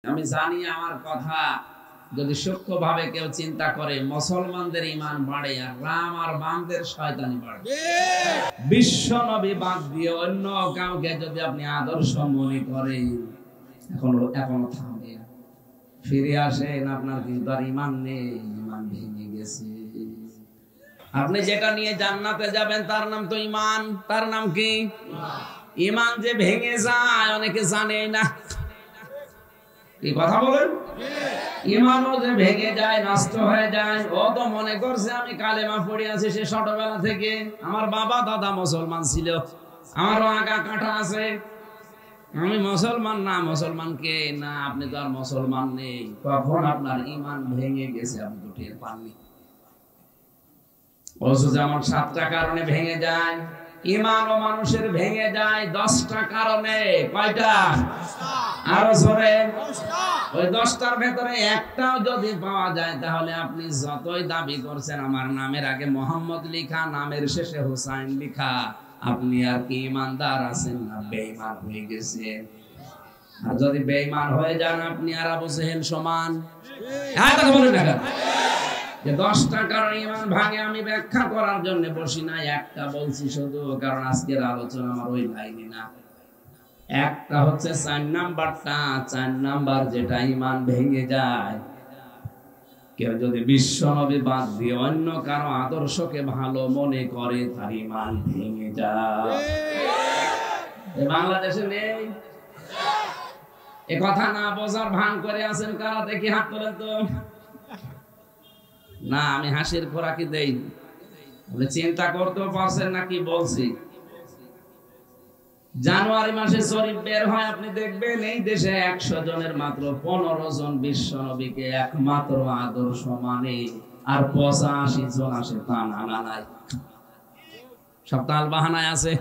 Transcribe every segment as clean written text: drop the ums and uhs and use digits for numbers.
আমি জানি আমার কথা যদি সূক্ষ্মভাবে কেউ চিন্তা করে মুসলমানদের ঈমান বাড়ে আর রাম আর বামদের শয়তানি বাড়ে। বিশ্ব নবী বাদ দিয়ে অন্য কাউকে যদি আপনি আদর্শ মনে করেন এখনো থামে ফিরে আসেন, আপনার কিন্তু আর ঈমান নেই, ঈমান ভেঙে গেছে। আপনি যেটা নিয়ে জান্নাতে যাবেন তার নাম তো ঈমান। তার নাম কি? ঈমান যে ভেঙে যায় অনেকে জানে না। কি কথা বলেন? ঈমানও যে ভেঙে যায়, নষ্ট হয়ে যায়। ও তো মনে করছে আমি কালেমা পড়ে আছি সে ছোটবেলা থেকে, আমার বাবা দাদা মুসলমান ছিল, আমারও আগা কাটা আছে, আমি মুসলমান না। মুসলমান কে না, আপনি তো আর মুসলমান নেই। কখন আপনার ঈমান ভেঙে গেছে আপনি তো টের পাননি। যেমন 7টা কারণে ভেঙে যায়, ঈমানও মানুষের ভেঙে যায় 10টা কারণে। কয়টা? আরো জোরে। ওই 10টার ভেতরে একটাও যদি পাওয়া যায় তাহলে আপনি যতই দাবি করছেন আমার নামের আগে মোহাম্মদ লিখা, নামের শেষে হুসাইন লিখা, আপনি আর কি ঈমানদার আছেন না বেঈমান হয়ে গেছেন? আর যদি বেঈমান হয়ে যান আপনি আর আবু জেহেল সমান। হ্যাঁ, কথা বলেন না কেন? যে 10টা কারণ ঈমান ভাঙে আমি ব্যাখ্যা করার জন্য বসি না, একটা বলছি শুধু, কারণ আজকের আলোচনা আমার ওই লাইনে না। একটা হচ্ছে 4 নাম্বার যেটা ঈমান ভেঙে যায়, কেউ যদি বিশ্ব নবী বাদ দিয়ে অন্য কারো আদর্শকে ভালো মনে করে তার ঈমান ভেঙে যায়। বাংলাদেশে নেই এ কথা, না বোঝার ভান করে আছেন কারা? দেখি হাত তোলেন তো। না, আমি হাসির খোরাকি দেই, বলে চিন্তা করতেও পারছেন না কি বলছি। জানুয়ারি মাসে শরীফ বের হয়, আপনি দেখবেন এই দেশে 100 জনের মাত্র 15 জন বিশ্ব নবীকে একমাত্র আদর্শ মানে, আর 85 জন আসে তা না নাই, সব তাল বাহানায় আছে।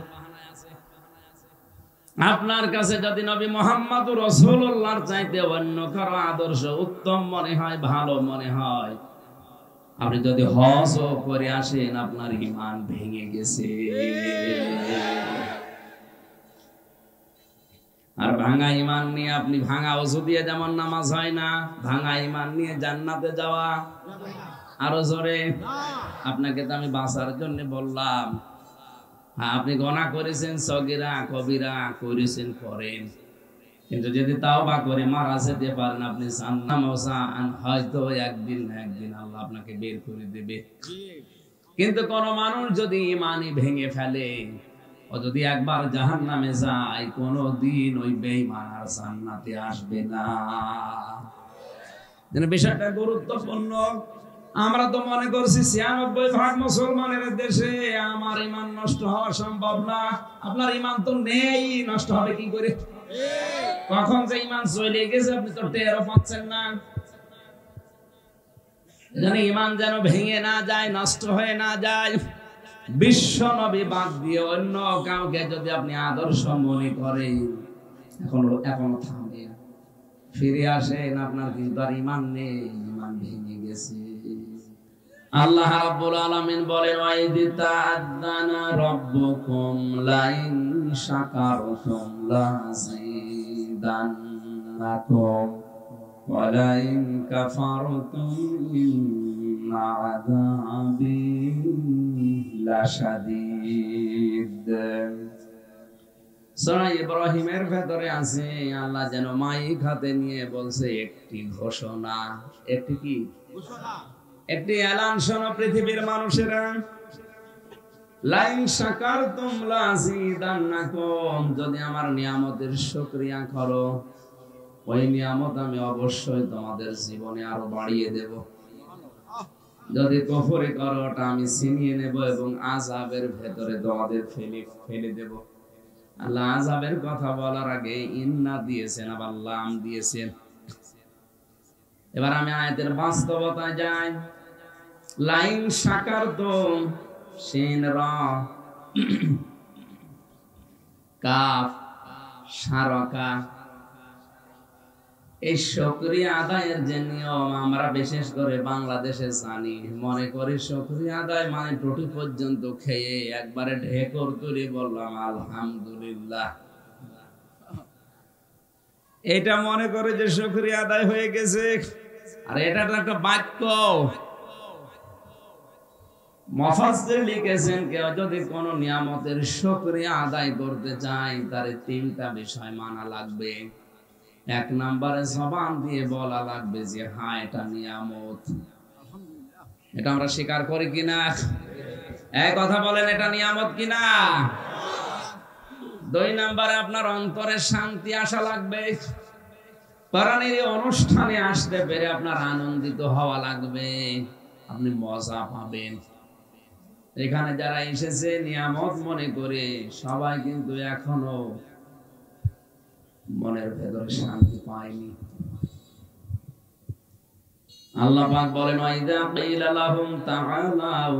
আপনার কাছে যদি নবী মুহাম্মদুর রাসূলুল্লাহর চাইতে অন্য কারো আদর্শ উত্তম মনে হয়, ভালো মনে হয়, আপনি যদি হজ করে আসেন আপনার ঈমান ভেঙে গেছে। আর ভাঙা ঈমান নিয়ে আপনি ভাঙা ওযু দিয়ে যেমন নামাজ হয় না, ভাঙা ঈমান নিয়ে জান্নাতে যাওয়া আরো জোরে। আপনাকে তো আমি বাঁচার জন্য বললাম। হ্যাঁ, আপনি গুনাহ করেছেন, সগীরা কবিরা করেছেন, করেন, কিন্তু যদি তাওবা করে মারা যেতে পারেন আপনি জান্নাত, হয়তো একদিন না একদিন আল্লাহ আপনাকে বের করে দেবে। কিন্তু কোন মানুষ যদি ঈমানই ভেঙে ফেলে, ও যদি একবার জাহান্নামে যায়, কোনদিন ওই বেঈমান আর জান্নাতে আসবে না। বিষয়টা গুরুত্বপূর্ণ। আমরা তো মনে করছি 96% মুসলমানের দেশে আমার ঈমান নষ্ট হওয়া সম্ভব না। আপনার ঈমান তো নেই, নষ্ট হবে কি করে? কখন যে ঈমান চলে গেছে আপনি তো টেরও পাচ্ছেন না। জানি ঈমান যেন ভেঙে না যায়, নষ্ট হয়ে না যায়। বিশ্ব নবী বাদ দিয়ে অন্য কাউকে যদি আপনি আদর্শ মনে করেন এখনো থামে ফিরে আসেন, আপনার কিন্তু আর ঈমান নেই, ঈমান ভেঙে গেছে। আল্লাহ রাব্বুল আলামিন বলেন, ওয়াইদ তা'আযানা রাব্বুকুম লাইন শাকারতুম লাযীদান্নাকুম ওয়া লাইন কাফারতুম ইন্না আযাবি লাশাদীদ। সূরা ইব্রাহিমের ভেতরে আছে, আল্লাহ যেন মাইক হাতে নিয়ে বলছে একটি ঘোষণা। একটি কি ঘোষণা? একটি এলান শোনো পৃথিবীর মানুষেরা, লাইন শাকারতুম লাযীদান্নাকুম, যদি আমার নিয়ামতের শুকরিয়া করো ওই নিয়ামত আমি অবশ্যই তোমাদের জীবনে আরো বাড়িয়ে দেব। যদি কুফরি করো ওটা আমি ছিনিয়ে নেব এবং আযাবের ভেতরে তোমাদের ফেলে দেব। আল্লাহ আযাবের কথা বলার আগে ইন্না দিয়েছেন, আবার লাম দিয়েছেন। এবার আমি আয়াতের বাস্তবতায় যাই। লাইন শাকারতুম, শিন রা কাফ শারাকা, এই শুকরিয়া আদায়ের যে নিয়ম আমরা বিশেষ করে বাংলাদেশে জানি, মনে করি শুকরিয়া আদায় মানে টুটি পর্যন্ত খেয়ে একবারে ঢেকর তুলে বললাম আলহামদুলিল্লাহ। এটা মনে করে যে শুকরিয়া আদায় হয়ে গেছে। আর এটা তো একটা বাক্য। মুফাসসির লিখেছেন কেউ যদি কোনো নিয়ামতের শুকরিয়া আদায় করতে চায় তার তিনটা বিষয় মানা লাগবে। এক নম্বরে জবান দিয়ে বলা লাগবে যে হ্যাঁ এটা নিয়ামত। এটা আমরা স্বীকার করি কিনা? এই কথা বলেন, এটা নিয়ামত কিনা? দুই নম্বরে আপনার অন্তরে শান্তি আসা লাগবে। কোরআনের এই অনুষ্ঠানে আসতে পেরে আপনার আনন্দিত হওয়া লাগবে, আপনি মজা পাবেন। এখানে যারা এসেছে নিয়ামত মনে করে সবাই কিন্তু এখনো মনের ভেতরে শান্তি পায়নি। আল্লাহ পাক বলেন ওয়াইদা কিলা লাহুম তাআলাউ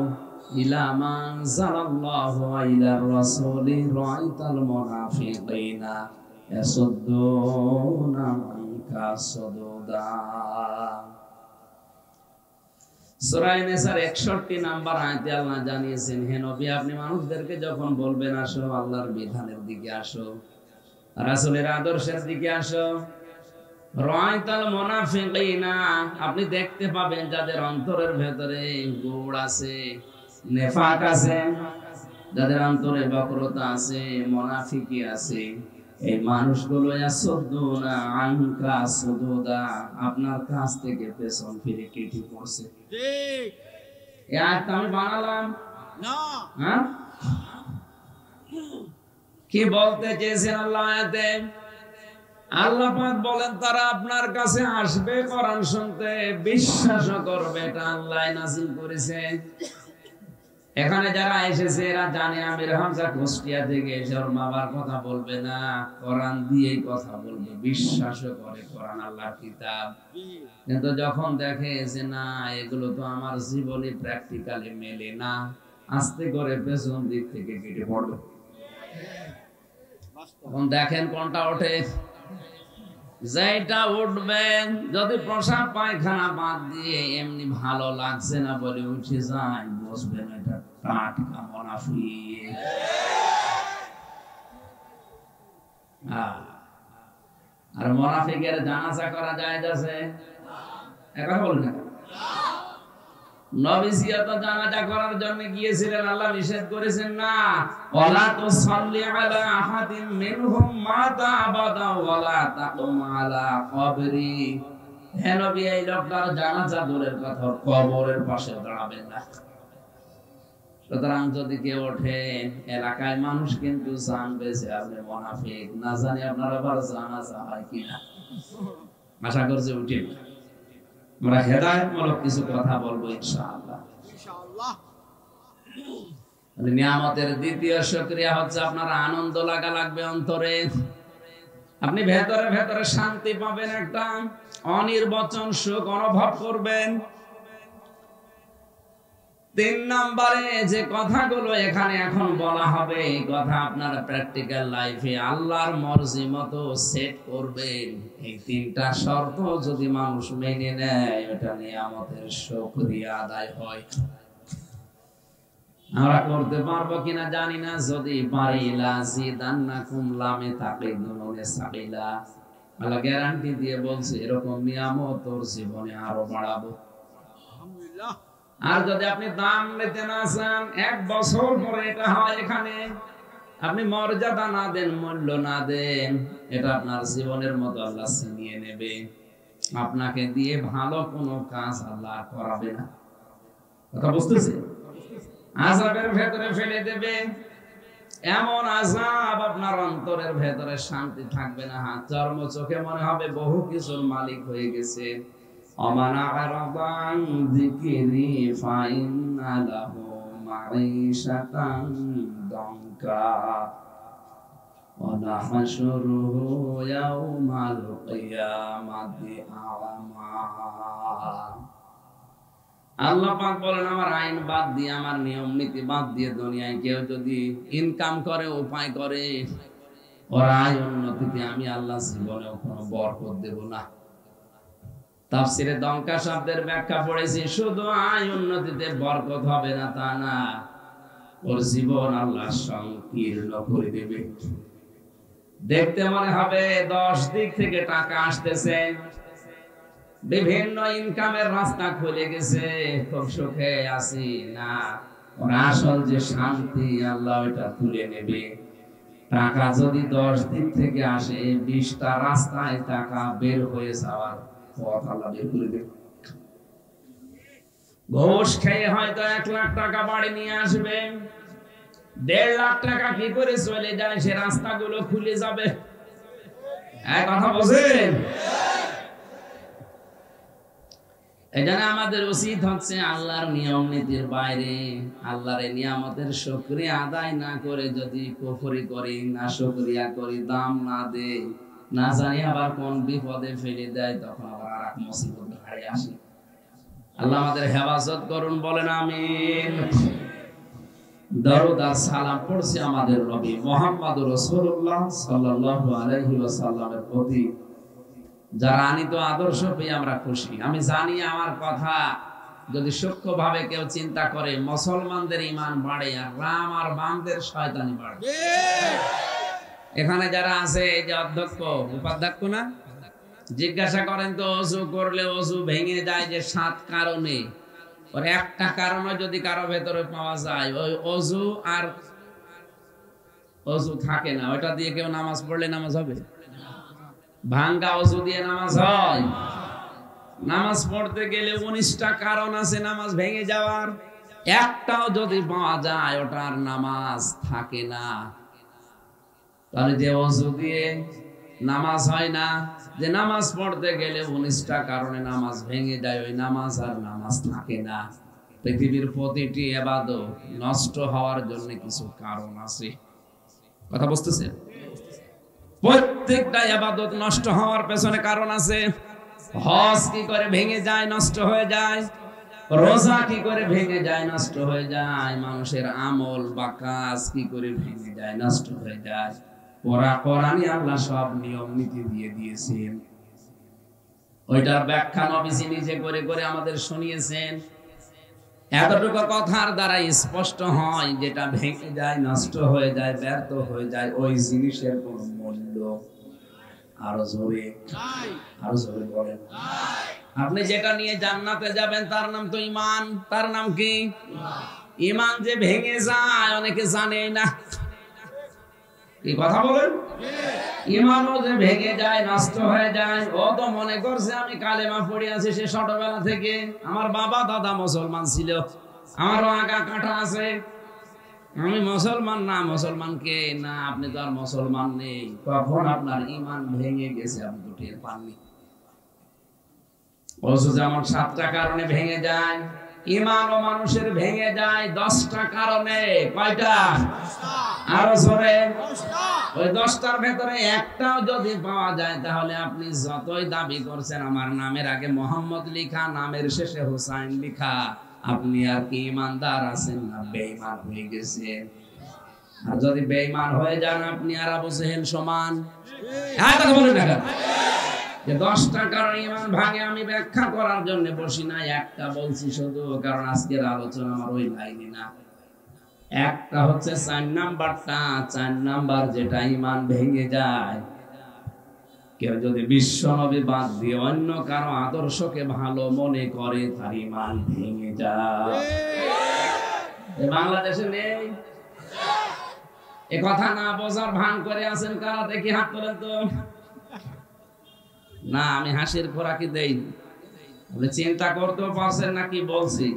ইলা মা আনজালাল্লাহু ওয়া ইলার রাসূলি রাআইতাল মুনাফিকিনা ইয়াসুদ্দুনা আনকা সুদুদা। সূরা নিসার 61 নাম্বার আয়াতে আল্লাহ জানিয়েছেন, হে নবী আপনি মানুষদেরকে যখন বলবেন আসো আল্লাহর বিধানের দিকে আসো, রাসূলের আদর্শের দিকে আসো, রাআইতাল মুনাফিকিনা আপনি দেখতে পাবেন যাদের অন্তরের ভেতরে গুড় আছে, নেফাক আছে, যাদের অন্তরে বক্রতা আছে, মুনাফিকি আছে, এই মানুষগুলো ইয়াসুদ্দুনা আনকা সুদুদা আপনার কাছ থেকে পেছন ফিরে কেটে পড়ছে। ঠিক এই আয়াতটা আমি বানালাম না। হ্যাঁ, কি বলতে চেয়েছেন আল্লাহ আয়াতে? আল্লাহ পাক বলেন তারা আপনার কাছে আসবে কোরআন শুনতে, বিশ্বাস করবে এটা আল্লাহ নাযিল করেছে। এখানে যারা এসেছে এরা জানে আমির হামজা কুষ্টিয়া থেকে এসে ওর বাবার কথা বলবে না, কোরআন দিয়েই কথা বলবে, বিশ্বাস করে কোরআন আল্লাহর কিতাব। কিন্তু যখন দেখে যে না এগুলো তো আমার জীবনে প্র্যাকটিক্যালি মেলে না, আস্তে করে পেছন দিক থেকে কেটে পড়বে। তখন দেখেন কোনটা ওঠে। যেটা উঠবেন যদি প্রসাব পায়খানা বাদ দিয়ে এমনি ভালো লাগছে না বলে উঠে যায়, বসবেন এটা টাটকা মুনাফিক। আর মুনাফিকের জানাজা করা যায় যাচ্ছে এখন বল না। নবীজি তো জানাজা করার জন্য গিয়েছিলেন, আল্লাহ নিষেধ করেছেন না, ওয়ালা তুসাল্লি আলা আহাদিন মিনহুম মাতা আবাদা ওয়ালা তাকুম আলা কবরি। হে নবী এই লোকটার জানাজা দূরের কথা কবরের পাশে দাঁড়াবেন না। সুতরাং যদি কেউ ওঠে এলাকায় মানুষ কিন্তু জানবে যে আপনি মুনাফিক, না জানি আপনার আবার জানাজা হয় কিনা। আশা করছি উঠেন। আমরা হেদায়েতমূলক কিছু কথা বলবো ইনশাআল্লাহ। নিয়ামতের দ্বিতীয় শুকরিয়া হচ্ছে আপনার আনন্দ লাগা লাগবে অন্তরে। আপনি ভেতরে ভেতরে শান্তি পাবেন, একটা অনির্বচন সুখ অনুভব করবেন। তিন নম্বরে যে কথাগুলো এখানে এখন বলা হবে এই কথা আপনার প্র্যাকটিক্যাল লাইফে আল্লাহর মর্জি মতো সেট করবেন। এই তিনটা শর্ত যদি মানুষ মেনে নেয় এটা নিয়ামতের শুকরিয়া আদায় হয়। আমরা করতে পারবো কিনা জানি না, যদি পারি লাযিদান্নাকুম লামে তাকিদুনে সাবিলা, আল্লাহ গ্যারান্টি দিয়ে বলছে এরকম নিয়ামত তোর জীবনে আরো বাড়াবো। আলহামদুলিল্লাহ। আর যদি আপনি দাম নিতে না চান, 1 বছর পরে এটা হয়, এখানে আপনি মর্যাদা না দেন, মূল্য না দেন, এটা আপনার জীবনের মতো আল্লাহ ছিনিয়ে নেবে। আপনাকে দিয়ে ভালো কোনো কাজ আল্লাহ করাবে না। কথা বুঝতেছেন? আযাবের ভেতরে ফেলে দেবে, এমন আযাব আপনার অন্তরের ভেতরে শান্তি থাকবে না। হাত চর্ম চোখে মনে হবে বহু কিছুর মালিক হয়ে গেছে। অমানা আরাদান যিকরি ফাইন্না লাহু মাঈশাতান দানকা ওয়া নাহশুরুহু ইয়াওমাল কিয়ামাতি আ'মা। আল্লাহ পাক বলেন আমার আইন বাদ দিয়ে, আমার নিয়ম নীতি বাদ দিয়ে দুনিয়ায় কেউ যদি ইনকাম করে, উপায় করে, ওর আয় উন্নতিতে আমি আল্লাহ জীবনেও কোনো বরকত দেব না। তাফসিরে দঙ্কা শব্দের ব্যাখ্যা পড়েছি, শুধু আয় উন্নতিতে বরকত হবে না তা না, ওর জীবন আল্লাহ সংকীর্ণ করে দেবে। দেখতে মনে হবে 10 দিক থেকে টাকা আসতেছে, বিভিন্ন ইনকামের রাস্তা খুলে গেছে, খুব সুখে আছি। না, ওর আসল যে শান্তি আল্লাহ ওটা তুলে নেবে। টাকা যদি 10 দিক থেকে আসে, 20টা রাস্তায় টাকা বের হয়ে যাওয়ার পথ আল্লাহ বের করে দেবে। ঘুষ খেয়ে হয়তো 1 লাখ টাকা বাড়ি নিয়ে আসবে, 1.5 লাখ টাকা কি করে চলে যায় সে রাস্তাগুলো খুলে যাবে। এক কথা বলছেন। এজন্য আমাদের উচিত হচ্ছে আল্লাহর নিয়ম নীতির বাইরে আল্লাহর এই নিয়ামতের শুকরিয়া আদায় না করে যদি কুফরি করি, না শুকরিয়া করি, দাম না দেই, না জানি আবার কোন বিপদে ফেলে দেয়, তখন আবার আর এক মুসিবত ঘাড়ে আসে। আল্লাহ আমাদের হেফাজত করুন, বলেন আমিন। দরুদ আর সালাম পড়ছি আমাদের নবী মুহাম্মদুর রাসূলুল্লাহ সাল্লাল্লাহু আলাইহি ওয়াসাল্লামের প্রতি, যারা আনিত আদর্শ পেয়ে আমরা খুশি। আমি জানি আমার কথা যদি সূক্ষ্মভাবে কেউ চিন্তা করে, মুসলমানদের ঈমান বাড়ে আর রাম আর বামদের শয়তানি বাড়ে। এখানে যারা আছে, এই যে অধ্যক্ষ উপাধ্যক্ষ না, জিজ্ঞাসা করেন তো ওযু করলে ওযু ভেঙে যায় যে 7 কারণে, ওর একটা কারণে যদি কারো ভেতরে পাওয়া যায়, ওই ওযু আর ওযু থাকে না, ওটা দিয়ে কেউ নামাজ পড়লে নামাজ হবে? ভাঙ্গা ওযু দিয়ে নামাজ হয়? নামাজ পড়তে গেলে 19টা কারণ আছে নামাজ ভেঙে যাওয়ার, একটাও যদি পাওয়া যায় ওটার নামাজ থাকে না। তাহলে যে ওযু দিয়ে নামাজ হয় না, যে নামাজ পড়তে গেলে 19টা কারণে নামাজ ভেঙে যায়, ওই নামাজ আর নামাজ থাকে না। পৃথিবীর প্রতিটি ইবাদত নষ্ট হওয়ার জন্য কিছু কারণ আছে। কথা বুঝতেছেন? প্রত্যেকটা ইবাদত নষ্ট হওয়ার পেছনে কারণ আছে। হজ কি করে ভেঙে যায়, নষ্ট হয়ে যায়? রোজা কি করে ভেঙে যায়, নষ্ট হয়ে যায়? মানুষের আমল বা কাজ কি করে ভেঙে যায়, নষ্ট হয়ে যায়? কোরআনে আল্লাহ সব নিয়ম নীতি দিয়ে দিয়েছেন, ওইটার ব্যাখ্যা নবীজি নিজে করে করে আমাদের শুনিয়েছেন। এতটুকু কথার দ্বারা স্পষ্ট হয়, যেটা ভেঙে যায়, নষ্ট হয়ে যায়, ব্যর্থ হয়ে যায়, ওই জিনিসের কোনো মূল্য আরো জোরে বলেন। আপনি যেটা নিয়ে জান্নাতে যাবেন তার নাম তো ঈমান। তার নাম কি? ঈমান যে ভেঙে যায় অনেকে জানে না। কি কথা বলেন? ঈমানও যে ভেঙে যায়, নষ্ট হয়ে যায়। ও তো মনে করছে আমি কালেমা পড়ে আছি সে ছোটবেলা থেকে, আমার বাবা দাদা মুসলমান ছিল, আমারও আগা কাটা আছে, আমি মুসলমান না। মুসলমান কে না, আপনি তো আর মুসলমান নেই। কখন আপনার ঈমান ভেঙে গেছে আপনি তো টের পাননি। ওযু যেমন 7টা কারণে ভেঙে যায়, ঈমানও মানুষের ভেঙে যায় 10টা কারণে। কয়টা? আরো জোরে। ওই 10টার ভেতরে একটাও যদি পাওয়া যায়, তাহলে আপনি যতই দাবি করছেন আমার নামের আগে মোহাম্মদ লিখা, নামের শেষে হুসাইন লিখা, আপনি আর কি ঈমানদার আছেন না বেঈমান হয়ে গেছেন? আর যদি বেঈমান হয়ে যান, আপনি আর আবু জেহেল সমান। হ্যাঁ, কথা বলেন না যে 10টা কারণ ঈমান ভাঙে আমি ব্যাখ্যা করার জন্য বসি না, একটা বলছি শুধু, কারণ আজকের আলোচনা আমার ওই লাইনে না। একটা হচ্ছে 4 নাম্বারটা, 4 নাম্বার যেটা ঈমান ভেঙে যায়, কেউ যদি বিশ্ব নবী বাদ দিয়ে অন্য কারো আদর্শকে ভালো মনে করে, তার ঈমান ভেঙে যায়। বাংলাদেশে নেই এ কথা, না বোঝার ভান করে আছেন কারা? দেখি হাত তোলেন তো। না, আমি হাসির খোরাকি দেই। আপনি চিন্তা করতেও পারছেন না কি বলছি।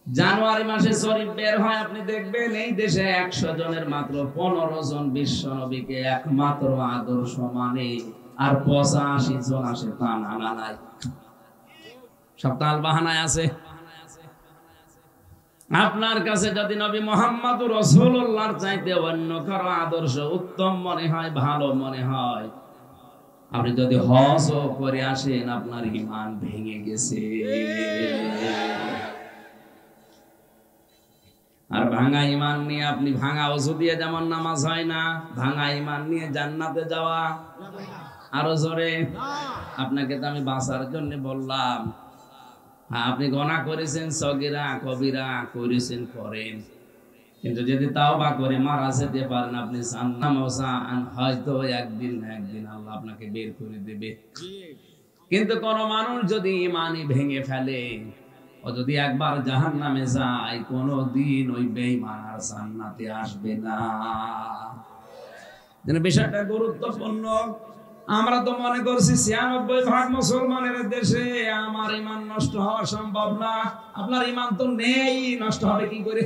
জানুয়ারি মাসে শরীফ বের হয়, আপনি দেখবেন এই দেশে 100 জনের মাত্র 15 জন বিশ্ব নবীকে একমাত্র আদর্শ মানে, আর 85 জন আসে তা না নাই, সব তাল বাহানায় আছে। আপনার কাছে যদি নবী মুহাম্মদুর রাসূলুল্লাহর চাইতে অন্য কারো আদর্শ উত্তম মনে হয়, ভালো মনে হয়, আপনি যদি হজও করে আসেন, আপনার ঈমান ভেঙে গেছে। আর ভাঙা ঈমান নিয়ে আপনি, ভাঙা ওযু দিয়ে যেমন নামাজ হয় না, ভাঙা ঈমান নিয়ে জান্নাতে যাওয়া আরো জোরে। আপনাকে তো আমি বাঁচার জন্য বললাম। হ্যাঁ, আপনি গুনাহ করেছেন, সগীরা কবিরা করেছেন, করেন, কিন্তু যদি তাওবা করে মারা যেতে পারেন, আপনি জান্নাম ওসান, হয়তো একদিন না একদিন আল্লাহ আপনাকে বের করে দেবে। কিন্তু কোন মানুষ যদি ঈমানই ভেঙে ফেলে, ও যদি একবার জাহান্নামে যায়, কোনদিন ওই বেঈমান আর জান্নাতে আসবে না। বিষয়টা গুরুত্বপূর্ণ। আমরা তো মনে করছি ৯৬% মুসলমানের দেশে আমার ঈমান নষ্ট হওয়া সম্ভব না। আপনার ঈমান তো নেই, নষ্ট হবে কি করে?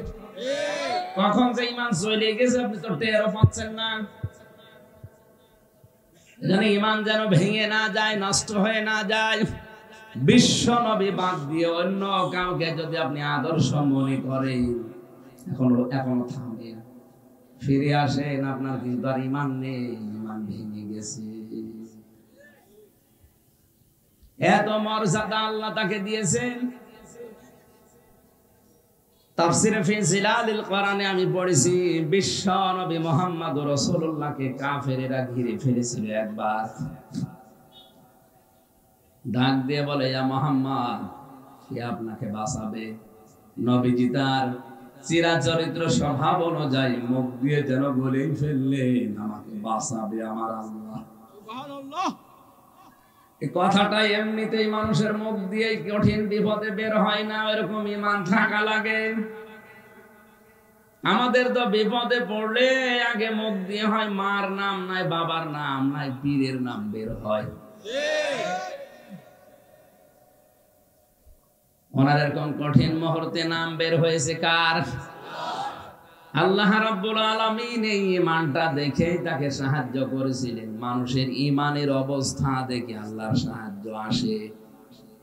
কখন যে ঈমান চলে গেছে আপনি তো টেরও পাচ্ছেন না। যেন ঈমান যেন ভেঙে না যায়, নষ্ট হয়ে না যায়। বিশ্ব নবী বাদ দিয়ে অন্য কাউকে যদি আপনি আদর্শ মনে করেন, এখনো থামবে, ফিরে আসেন, আপনার কিন্তু আর ঈমান নেই, ঈমান ভেঙে গেছে। এত মর্যাদা আল্লাহ তাকে দিয়েছেন। তাফসীরে ফি জিলালিল কোরআনে আমি পড়েছি, বিশ্ব নবী মুহাম্মদুর রাসূলুল্লাহকে কাফেরেরা ঘিরে ফেলেছিল একবার। ডাক দিয়ে বলে, ইয়া মুহাম্মদ, কে আপনাকে বাঁচাবে? নবীজি তার চিরাচরিত্র স্বভাব অনুযায়ী মুখ দিয়ে যেন বলেই ফেললেন, আমাকে বাঁচাবে আমার আল্লাহ। সুবহানাল্লাহ। এই কথাটা এমনিতেই মানুষের মুখ দিয়ে কঠিন বিপদে বের হয় না, এরকম ঈমান থাকা লাগে। আমাদের তো বিপদে পড়লে আগে মুখ দিয়ে হয় মার নাম, নাই বাবার নাম, নাই পীরের নাম বের হয়। ওনার এরকম কঠিন মুহূর্তে নাম বের হয়েছে কার? আল্লাহ রাব্বুল আলামিন এই ঈমানটা দেখে তাকে সাহায্য করেছিলেন। মানুষের ঈমানের অবস্থা দেখে আল্লাহর সাহায্য আসে।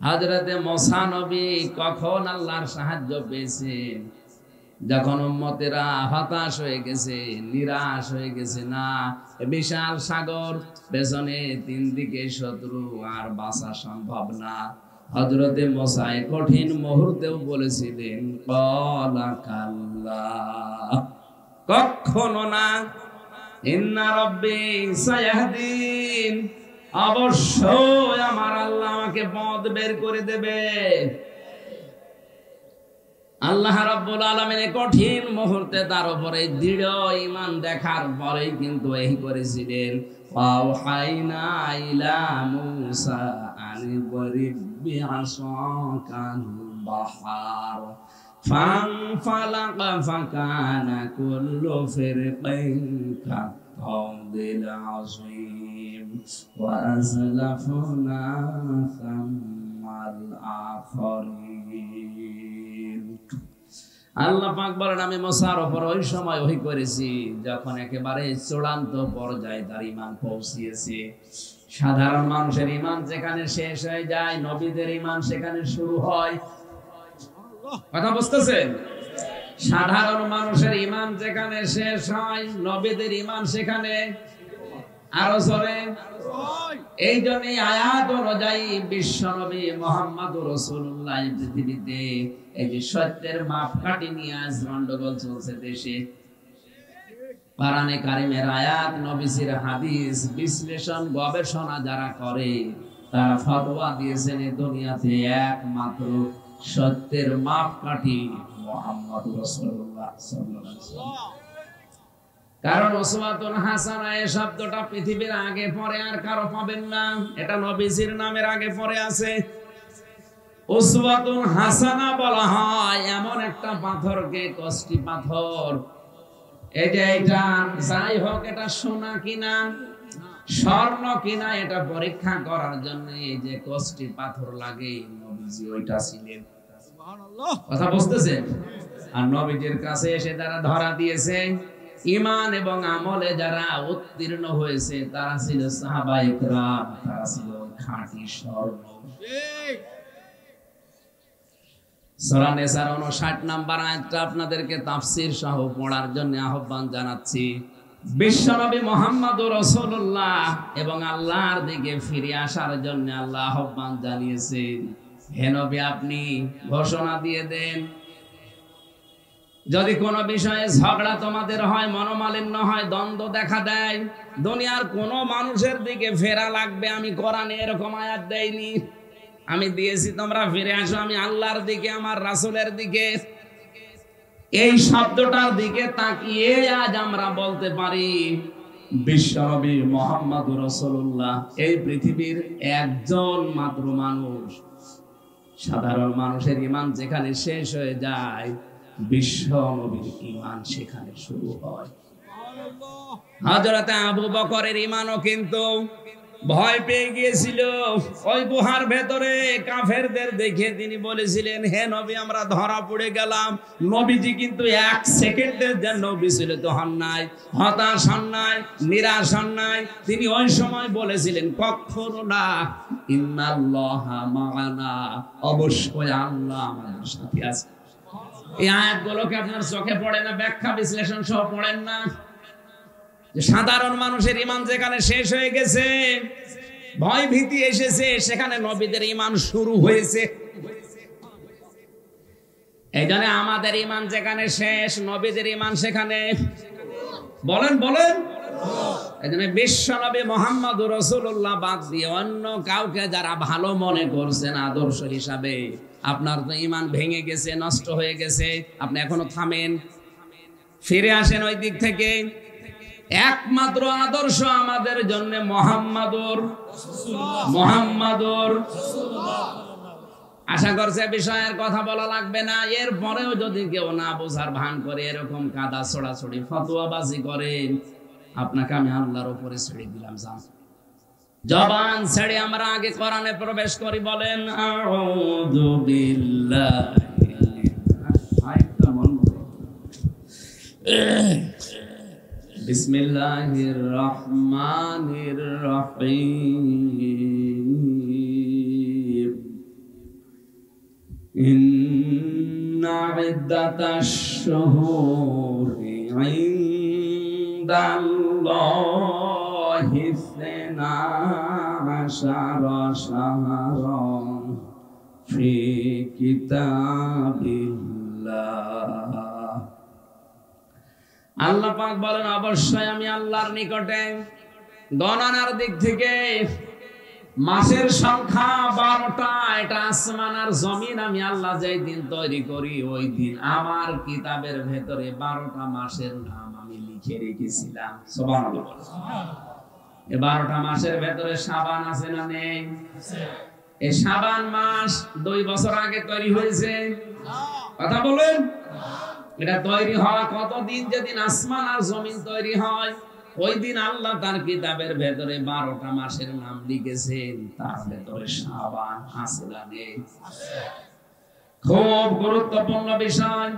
হযরতে মুসা নবী কখন আল্লাহর সাহায্য পেয়েছেন? যখন উম্মতেরা হতাশ হয়ে গেছে, নিরাশ হয়ে গেছে, না বিশাল সাগর, পেছনে 3 দিকে শত্রু, আর বাঁচা সম্ভব না। হযরতে মুসা কঠিন মুহূর্তেও বলেছিলেন, ক্বালা কাল্লা, কখনো না, ইন্না রাব্বি সায়াহদিন, অবশ্যই আমার আল্লাহ আমাকে পথ বের করে দেবে। আল্লাহ রাব্বুল আলামিন কঠিন মুহূর্তে তার উপরে দৃঢ় ঈমান দেখার পরেই কিন্তু এই করেছিলেন, ওয়াহাইনা ইলা মুসা আন গরিব বিআসাকাল বাহার ফানফালাকা ফাকানা কুল্লু ফিরকাইন কাত্তাউদিল আযীম ওয়া আযলাফনা সাম্মাল আখরিন। আল্লাহ পাক বলেন, আমি মুসার উপর ওই সময় ওহী করেছি যখন একেবারে চূড়ান্ত পর্যায়ে তার ঈমান পৌঁছিয়েছে। সাধারণ মানুষের ঈমান যেখানে শেষ হয়ে যায়, নবীদের ঈমান সেখানে শুরু হয়। কথা বুঝতেছেন? সাধারণ মানুষের ঈমান যেখানে শেষ হয়, নবীদের ঈমান সেখানে আরো জোরে। এই জন্যই আয়াত অনুযায়ী বিশ্ব নবী মুহাম্মদুর রাসূলুল্লাহ পৃথিবীতে এই যে সত্যের মাপকাঠি নিয়ে আজ গন্ডগোল চলছে দেশে। কোরআনে কারিমের আয়াত, নবীজির হাদিস বিশ্লেষণ গবেষণা যারা করে, তারা ফতোয়া দিয়েছেন এই দুনিয়াতে একমাত্র সত্যের মাপকাঠি মুহাম্মদুর রাসূলুল্লাহ সাল্লাল্লাহু আলাইহি ওয়াসাল্লাম। কারণ উসওয়াতুন হাসানা এই শব্দটা পৃথিবীর আগে পরে আর কারো পাবেন না, এটা নবীজির নামের আগে পরে আছে। উসওয়াতুন হাসানা বলা হয় এমন একটা পাথরকে, কষ্টি পাথর, এই যে এটা যাই হোক, এটা সোনা কিনা স্বর্ণ কিনা এটা পরীক্ষা করার জন্য এই যে কষ্টি পাথর লাগে, নবীজি ওইটা ছিলেন। সুবহানাল্লাহ। কথা বুঝতেছেন? আর নবীজির কাছে এসে তারা ধরা দিয়েছে, ঈমান এবং আমলে যারা উত্তীর্ণ হয়েছে তারা ছিল সাহাবায়ে কেরাম, তারা ছিল খাঁটি স্বর্ণ। ঠিক। সূরা নিসার ৫৯ নম্বর আয়াতটা আপনাদেরকে তাফসীর সহ পড়ার জন্য আহ্বান জানাচ্ছি। বিশ্বনবী মুহাম্মদুর রাসূলুল্লাহ এবং আল্লাহর দিকে ফিরে আসার জন্য আল্লাহ আহ্বান জানিয়েছেন। হে নবী, আপনি ঘোষণা দিয়ে দেন, যদি কোনো বিষয়ে ঝগড়া তোমাদের হয়, মনোমালিন্য হয়, দ্বন্দ্ব দেখা দেয়, দুনিয়ার কোন মানুষের দিকে ফেরা লাগবে, আমি কোরআনে এরকম আয়াত দেইনি, আমি দিয়েছি তোমরা ফিরে আসো আমি আল্লাহর দিকে, আমার রাসূলের দিকে। এই শব্দটার দিকে তাকিয়ে আজ আমরা বলতে পারি বিশ্বনবী মুহাম্মদুর রাসূলুল্লাহ এই পৃথিবীর একজন মাত্র মানুষ। সাধারণ মানুষের ঈমান যেখানে শেষ হয়ে যায়, বিশ্বনবীর ঈমান সেখানে শুরু হয়। হযরত আবু বকরের ঈমানও কিন্তু ভয় পেয়ে গিয়েছিল। ওই গুহার ভেতরে কাফেরদের দেখে তিনি বলেছিলেন, হে নবী আমরা ধরা পড়ে গেলাম। নবীজি কিন্তু এক সেকেন্ডের জন্য বিচলিত হন নাই, হতাশ হন নাই, নিরাশ হন নাই। তিনি ওই সময় বলেছিলেন, কখনো না, ইন্নাল্লাহা মা'ানা, অবশ্যই আল্লাহ আমাদের সাথে আছে। এই আয়াতগুলোকে আপনার চোখে পড়ে না? ব্যাখ্যা বিশ্লেষণ সহ পড়েন না? সাধারণ মানুষের ঈমান যেখানে শেষ হয়ে গেছে, ভয় ভীতি এসেছে, সেখানে নবীদের ঈমান শুরু হয়েছে। এইজন্য আমাদের ঈমান যেখানে শেষ, নবীদের ঈমান সেখানে। বলেন বলেন। এইজন্য বিশ্বনবী মুহাম্মদুর রাসূলুল্লাহ বাদ দিয়ে অন্য কাউকে যারা ভালো মনে করছেন আদর্শ হিসাবে, আপনার তো ঈমান ভেঙে গেছে, নষ্ট হয়ে গেছে। আপনি এখনো থামেন, ফিরে আসেন ওই দিক থেকে। একমাত্র আদর্শ আমাদের জন্য মুহাম্মাদুর রাসূলুল্লাহ। আশা করছে বিষয়ের কথা বলা লাগবে না। এরপরেও যদি কেউ না বোঝার ভান করে, এরকম কাদা ছড়াছড়ি ফতোয়াবাজি করে, আপনাকে আমি আল্লাহর উপরে ছেড়ে দিলাম। যান, জবান ছেড়ে আমরা আগে কোরআনে প্রবেশ করি। বলেন আউযু বিল্লাহি। বিসমিল্লাহির রহমানির রহিম। ইন্না ইদ্দাতাশ শুহুরি ইনদাল্লাহি ইসনা আশারা শাহরান ফি কিতাবিল্লাহ। আল্লাহ পাক বলেন, অবশ্যই আমি আল্লাহর নিকটে গণনার দিক থেকে মাসের সংখ্যা 12টা। এটা আসমান আর জমিন আমি আল্লাহ যেই দিন তৈরি করি, ওই দিন আমার কিতাবের ভেতরে 12টা মাসের নাম আমি লিখে রেখেছিলাম। সুবহানাল্লাহ। এই 12টা মাসের ভেতরে শাবান আছে না নেই? এই শাবান মাস 2 বছর আগে তৈরি হয়েছে। কথা বলেন। এটা তৈরি হওয়া কতদিন? যেদিন আসমান আর জমিন তৈরি হয়, ওই দিন আল্লাহ তার কিতাবের ভেতরে 12টা মাসের নাম লিখেছেন। তার ভেতরে শাবান আছে না নেই? খুব গুরুত্বপূর্ণ বিষয়।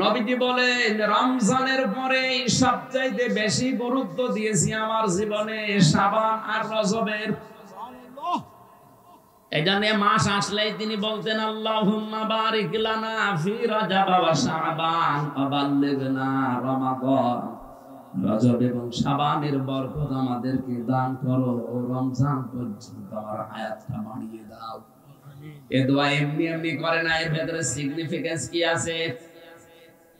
নবীজি বলেন, রমজানের পরে সবচাইতে বেশি গুরুত্ব দিয়েছি আমার জীবনে শাবান আর রজবের। এইজন্য মাস আসলেই তিনি বলতেন, আল্লাহুম্মা বারিক লানা ফি রজব ওয়া শাবান ওয়া বাল্লিগনা রমাদান। রজব এবং শাবানের বরকত আমাদেরকে দান করো, রমজান পর্যন্ত আমার হায়াতটা বাড়িয়ে দাও। এই দোয়া এমনি এমনি করে না, এর ভেতরে সিগনিফিকেন্স কি আছে?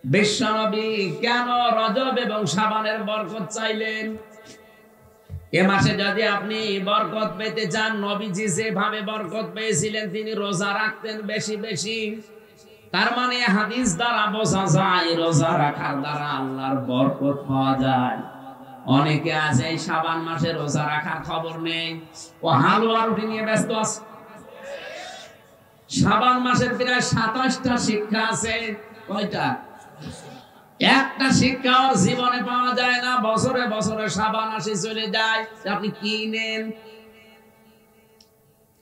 বিশ্বনবী কেন রজব এবং শাবানের বরকত চাইলেন? এ মাসে যদি আপনি বরকত পেতে চান, নবীজি যেভাবে বরকত পেয়েছিলেন, তিনি রোজা রাখতেন বেশি বেশি। তার মানে হাদিস দ্বারা বোঝা যায় রোজা রাখার দ্বারা আল্লাহর বরকত পাওয়া যায়। অনেকে আছে এই শাবান মাসে রোজা রাখার খবর নেই, ও হালুয়া রুটি নিয়ে ব্যস্ত আছে। শাবান মাসের প্রায় 27টা শিক্ষা আছে। কয়টা? একটা শিক্ষা ওর জীবনে পাওয়া যায় না। বছরে বছরে শাবান আসে চলে যায়। আপনি কি নেন?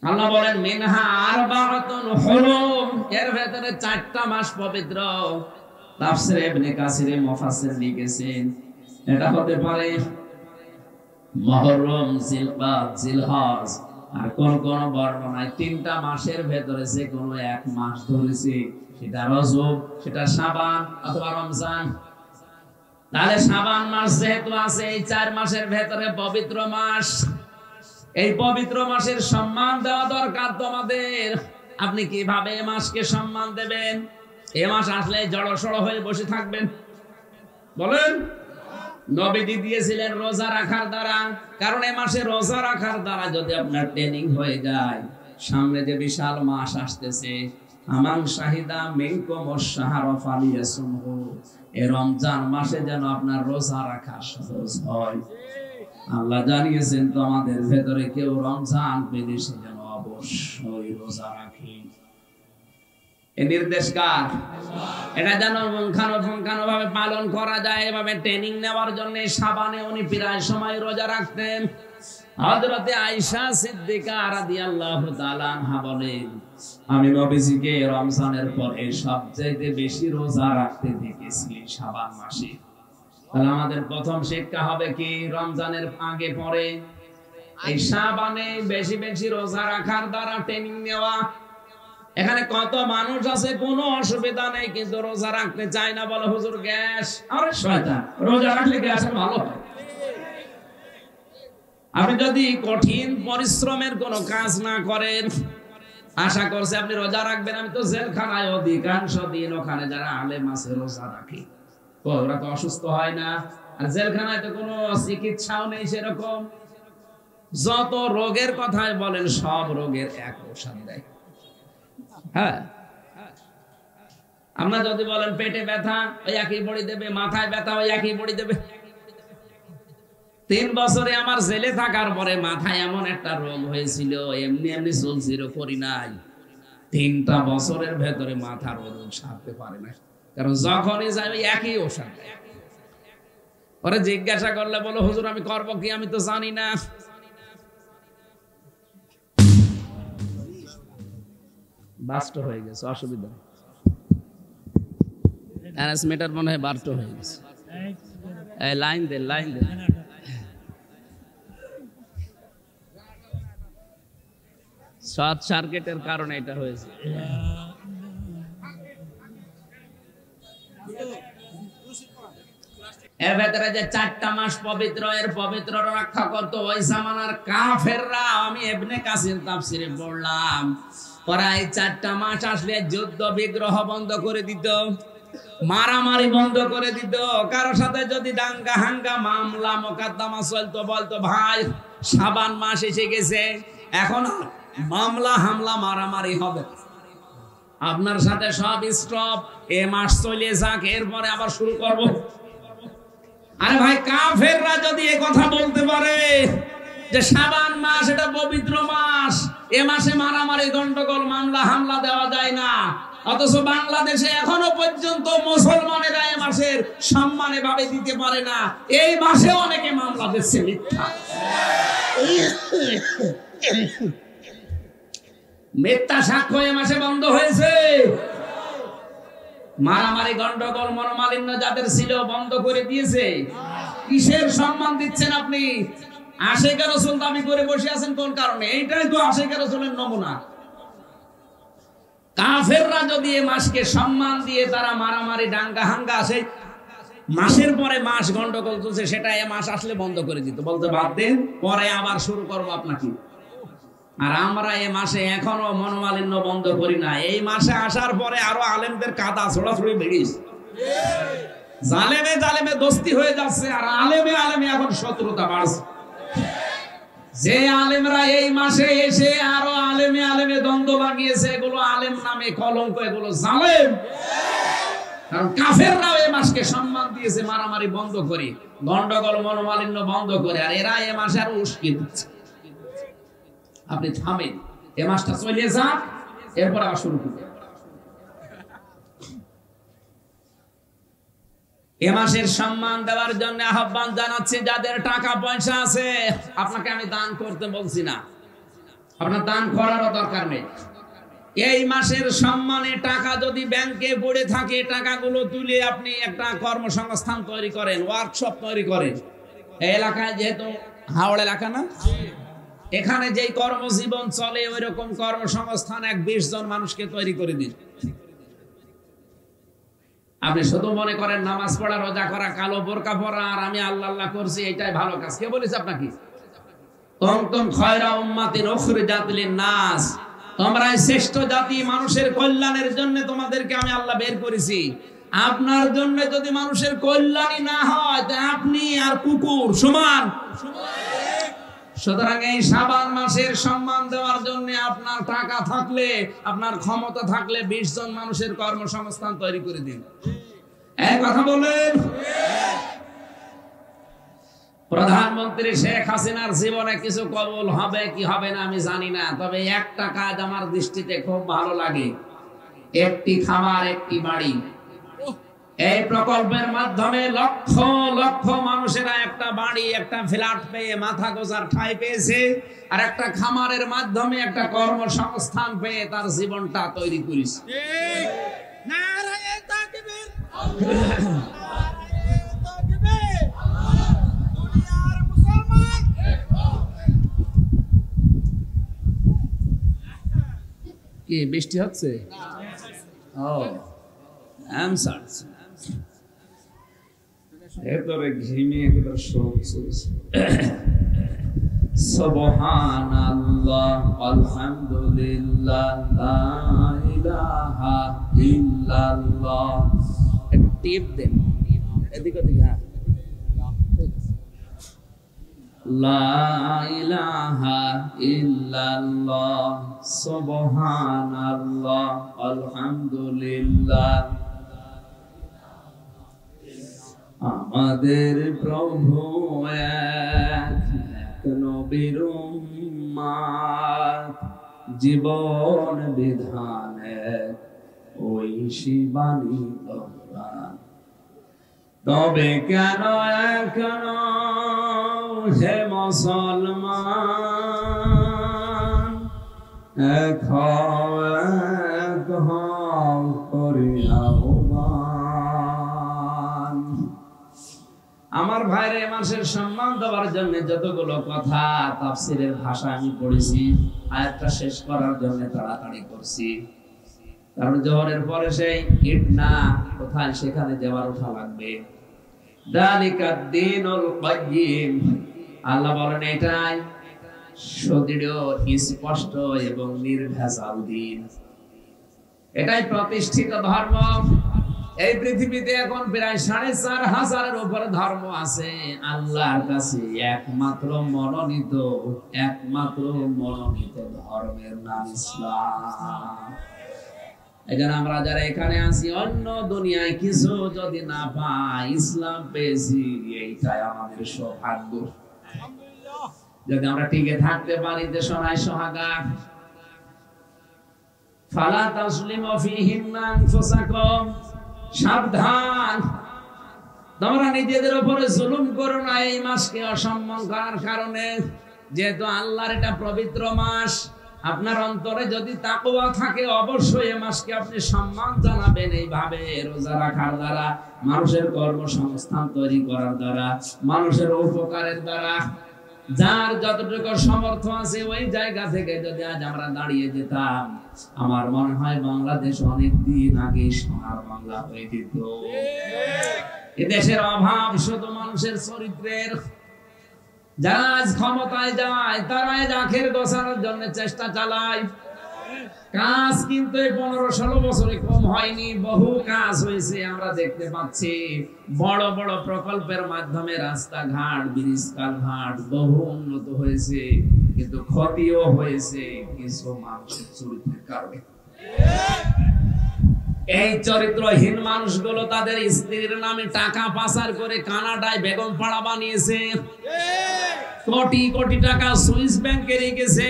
আল্লাহ বলেন, মিনহা আরবাআতুন হুরুম, এর ভেতরে 4টা মাস পবিত্র। তাফসীর ইবনে কাসিরে মুফাসসির লিখেছেন, এটা হতে পারে মুহররম, জিলকাদ, জিলহজ। আর কোন কোন বর্ণনায় 3টা মাসের ভেতরে যে কোনো এক মাস ধরেছে, সেটা রজব, সেটা শাবান অথবা রমজান। তাহলে শাবান মাস যেহেতু আছে, এই 4 মাসের ভেতরে পবিত্র মাস। এই পবিত্র মাসের সম্মান দেওয়া দরকার তোমাদের। আপনি কিভাবে এই মাসকে সম্মান দেবেন? এই মাস আসলে জড়সড় হয়ে বসে থাকবেন? বলেন। নবীজি দিয়েছিলেন রোজা রাখার দ্বারা, কারণ এই মাসে রোজা রাখার দ্বারা যদি আপনার ট্রেনিং হয়ে যায়, সামনে যে বিশাল মাস আসতেছে, আমান শাহিদা মিনকুম আশ-শাহরা ফালিয়াসুমহু, এই রমজান মাসে যেন আপনার রোজা রাখা সহজ হয়। আল্লাহ জানিয়েছেন তোমাদের ভেতরে কেউ রমজান পেলে সে যেন অবশ্যই রোজা রাখে। এই নির্দেশ কার? এটা যেন পুঙ্খানুপুঙ্খানু ভাবে পালন করা যায়, এভাবে ট্রেনিং নেওয়ার জন্য শাবানে উনি প্রায় সময় রোজা রাখতেন। হযরতে আয়েশা সিদ্দিকা রাদিয়াল্লাহু তাআলা আনহা বলেন, আমি নবীজিকে রমজানের পরে সবচেয়ে বেশি রোজা রাখতে দেখেছি শাবান মাসে। তাহলে আমাদের প্রথম শিক্ষা হবে কি, রমজানের আগে পরে এই শাবানে বেশি বেশি রোজা রাখার দ্বারা ট্রেনিং নেওয়া। এখানে কত মানুষ আছে কোনো অসুবিধা নেই, কিন্তু রোজা রাখতে চায় না, বলে হুজুর গ্যাস। আরে শয়তান, রোজা রাখলে গ্যাস ভালো হয়। আপনি যদি কঠিন পরিশ্রমের কোনো কাজ না করেন, আশা করছে আপনি রোজা রাখবেন। আমি তো জেলখানায় অধিকাংশ দিন ওখানে যারা আলেম আছে রোজা রাখে, ওরা তো অসুস্থ হয় না। আর জেলখানায় তো কোনো চিকিৎসাও নেই সেরকম। যত রোগের কথাই বলেন সব রোগের এক ঔষধ দেয়। হ্যাঁ, আমরা যদি বলেন পেটে ব্যথা, ওই একই বড়ি দেবে, মাথায় ব্যথা ওই একই বড়ি দেবে। 3 বছরে আমার জেলে থাকার পরে মাথায় এমন একটা রোগ হয়েছিল, এমনি এমনি চলছিল, করি নাই। 3টা বছরের ভেতরে মাথার রোগ সারতে পারে না, কারণ যখনই যাই ওই একই ওষুধ। পরে জিজ্ঞাসা করলে বলো হুজুর আমি করব কি, আমি তো জানি না। বাস্ট হয়ে গেছে, অসুবিধা নেই। ট্রান্সমিটার মনে হয় বাস্ট হয়ে গেছে। এই লাইন দে, লাইন দে। শর্ট সার্কিটের কারণে এটা হয়েছে। এর ভেতরে যে 4টা মাস পবিত্র, এর পবিত্র রক্ষা করতো ওই জামানার কাফেররা। আমি ইবনে কাসির তাফসিরে পড়লাম, ওরা এই 4টা মাস আসলে যুদ্ধ বিগ্রহ বন্ধ করে দিত, মারামারি বন্ধ করে দিত। কারোর সাথে যদি দাঙ্গা হাঙ্গা মামলা মোকদ্দমা চলতো, বলতো ভাই শাবান মাস এসে গেছে, এখন মামলা হামলা মারামারি হবে, আপনার সাথে সব স্টপ, এ মাস চলে যাক, এরপরে আবার শুরু করব। আরে ভাই, কাফেররা যদি এ কথা বলতে পারে যে শাবান মাস এটা পবিত্র মাস, এ মাসে মারামারি গন্ডগোল মামলা হামলা দেওয়া যায় না, অথচ বাংলাদেশে এখনো পর্যন্ত মুসলমানেরা এ মাসের সম্মানে ভাবে দিতে পারে না, এই মাসে অনেকে মামলা দিচ্ছে মিথ্যা। মিথ্যা সাক্ষ্য এ মাসে বন্ধ হয়েছে। মারামারি গন্ডগোল মনোমালিন্য যাদের ছিল বন্ধ করে দিয়েছে। কিসের সম্মান দিচ্ছেন আপনি? আশিকে রাসূল দাবি করে বসে আছেন কোন কারণে? এইটাই তো আশিকে রাসূলের নমুনা। কাফেররা যদি এই মাসকে সম্মান দিয়ে তারা মারামারি দাঙ্গা হাঙ্গা আসে, মাসের পরে মাস গন্ডগোল চলছে, সেটা এই মাস আসলে বন্ধ করে দিত, বলতে বাদ দেন, পরে আবার শুরু করবো আপনাকে। আর আমরা এই মাসে এখনো মনোমালিন্য বন্ধ করি না। এই মাসে আসার পরে আরো আলেমদের কাদা ছোড়াছুড়ি বেরিয়েছে, জালেমে জালেমে দোস্তি হয়ে যাচ্ছে, আর আলেমে আলেমে এখন শত্রুতা বাড়ছে। যে আলেমরা এই মাসে এসে আরো আলেমে আলেমে দ্বন্দ্ব লাগিয়েছে, এগুলো আলেম নামে কলঙ্ক, এগুলো জালেম। কারণ কাফেররাও এই মাসকে সম্মান দিয়েছে, মারামারি বন্ধ করে, গন্ডগোল মনোমালিন্য বন্ধ করে, আর এরা এই মাসে আরো উস্কে দিচ্ছে। আপনি থামেন, এ মাসটা চলে যাক, এরপর আবার শুরু করবেন। এ মাসের সম্মান দেওয়ার জন্য আহ্বান জানাচ্ছি, যাদের টাকা পয়সা আছে, আপনাকে আমি দান করতে বলছি না, আপনার দান করারও দরকার নেই। এই মাসের সম্মানে টাকা যদি ব্যাংকে পড়ে থাকে, টাকাগুলো তুলে আপনি একটা কর্মসংস্থান তৈরি করেন, ওয়ার্কশপ তৈরি করেন। এই এলাকায় যেহেতু হাওড় এলাকা না, এখানে যেই কর্মজীবন চলে ওই রকম কর্মসংস্থান 20 জন মানুষকে তৈরি করে দিন। আপনি শুধু মনে করেন নামাজ পড়া, রোজা করা, কালো বোরকা পরা আর আমি আল্লাহ আল্লাহ করছি, এটাই ভালো কাজ। কে বলেছে আপনাকে? কুনতুম খায়রা উম্মাতিন উখরিজাত লিন-নাস, তোমরাই শ্রেষ্ঠ জাতি, মানুষের কল্যাণের জন্য তোমাদেরকে আমি আল্লাহ বের করেছি। আপনার জন্য যদি মানুষের কল্যাণই না হয়, তা আপনি আর কুকুর সমান। সুতরাং এই শাবান মাসের সম্মান দেওয়ার জন্য আপনার টাকা থাকলে, আপনার ক্ষমতা থাকলে 20 জন মানুষের কর্মসংস্থান তৈরি করে দিন। এই কথা বলেন। প্রধানমন্ত্রী শেখ হাসিনার জীবনে কিছু কবুল হবে কি হবে না আমি জানি না, তবে একটা কাজ আমার দৃষ্টিতে খুব ভালো লাগে, একটি খামার একটি বাড়ি। এই প্রকল্পের মাধ্যমে লক্ষ লক্ষ মানুষেরা একটা বাড়ি, একটা ফ্ল্যাট পেয়ে মাথা গোজার ঠাঁই পেয়েছে, আর একটা খামারের মাধ্যমে একটা কর্মসংস্থান পেয়ে তার জীবনটা তৈরি করেছে। কি বৃষ্টি হচ্ছে? ও আনসার এরপরে ঘিমে একেবারে শুনছে। সুবহানাল্লাহ আলহামদুলিল্লাহ লা ইলাহা ইল্লাল্লাহ। টিপ দেন এদিক ওদিক। হ্যাঁ, লা ইলাহা ইল্লাল্লাহ সুবহানাল্লাহ আলহামদুলিল্লাহ। আমাদের প্রভু এক নবীর উম্মত, জীবন বিধান এক ঐশী বাণী কোরআন। তবে কেন এখন হে মুসলমান এক আহ্বান। আমার ভাইরে, মানুষের সম্মান দেওয়ার জন্য যতগুলো কথা তাফসীরের ভাষা আমি পড়েছি, আয়াতটা শেষ করার জন্য তাড়াতাড়ি করছি, কারণ জোহরের পরে সেই ইট না কোথায় সেখানে যাওয়ার উঠা লাগবে। যালিকাদ দীনুল কাইয়্যিম, আল্লাহ বলেন এটাই সুদৃঢ়, স্পষ্ট এবং নির্ভেজাল দিন, এটাই প্রতিষ্ঠিত ধর্ম। এই পৃথিবীতে এখন প্রায় 4500-এর উপরে ধর্ম আছে। আল্লাহর কাছে একমাত্র মনোনীত ধর্মের নাম ইসলাম। এজন্য আমরা যারা এখানে আছি, অন্য দুনিয়ায় কিছু যদি না পাই, ইসলাম পেয়েছি, এইটাই আমাদের সৌভাগ্য। যদি আমরা টিকে থাকতে পারি দেশনায় সোহাগা। ফালা তাসলিমু ফীহিন্না আনফুসাকুম, সাবধান, তোমরা নিজেদের উপরে জুলুম করো না এই মাসকে অসম্মান করার কারণে। যেহেতু আল্লাহর এটা পবিত্র মাস, আপনার অন্তরে যদি তাকওয়া থাকে অবশ্যই এই মাসকে আপনি সম্মান জানাবেন। এইভাবে রোজা রাখার দ্বারা, মানুষের কর্মসংস্থান তৈরি করার দ্বারা, মানুষের উপকারের দ্বারা, যার যতটুকু সামর্থ্য আছে ওই জায়গা থেকে যদি আজ আমরা দাঁড়িয়ে যেতাম, আমার মনে হয় বাংলাদেশ অনেক দিন আগে সোনার বাংলা হয়ে যেত। এ দেশের অভাব শুধু মানুষের চরিত্রের। যারা আজ ক্ষমতায় যায় তারা আখের গোছানোর জন্য চেষ্টা চালায়। কাজ কিন্তু 15-16 বছরে কম হয়নি, বহু কাজ হয়েছে। আমরা দেখতে পাচ্ছি বড় বড় প্রকল্পের মাধ্যমে রাস্তাঘাট, ব্রিজ, কালভার্ট বহু উন্নত হয়েছে, কিন্তু ক্ষতিও হয়েছে কিছু মানুষের চরিত্রের কারণে। এই চরিত্রহীন মানুষগুলো তাদের স্ত্রীর নামে টাকা পাচার করে কানাডায় বেগম পাড়া বানিয়েছে, কোটি কোটি টাকা সুইস ব্যাংকে রেখেছে।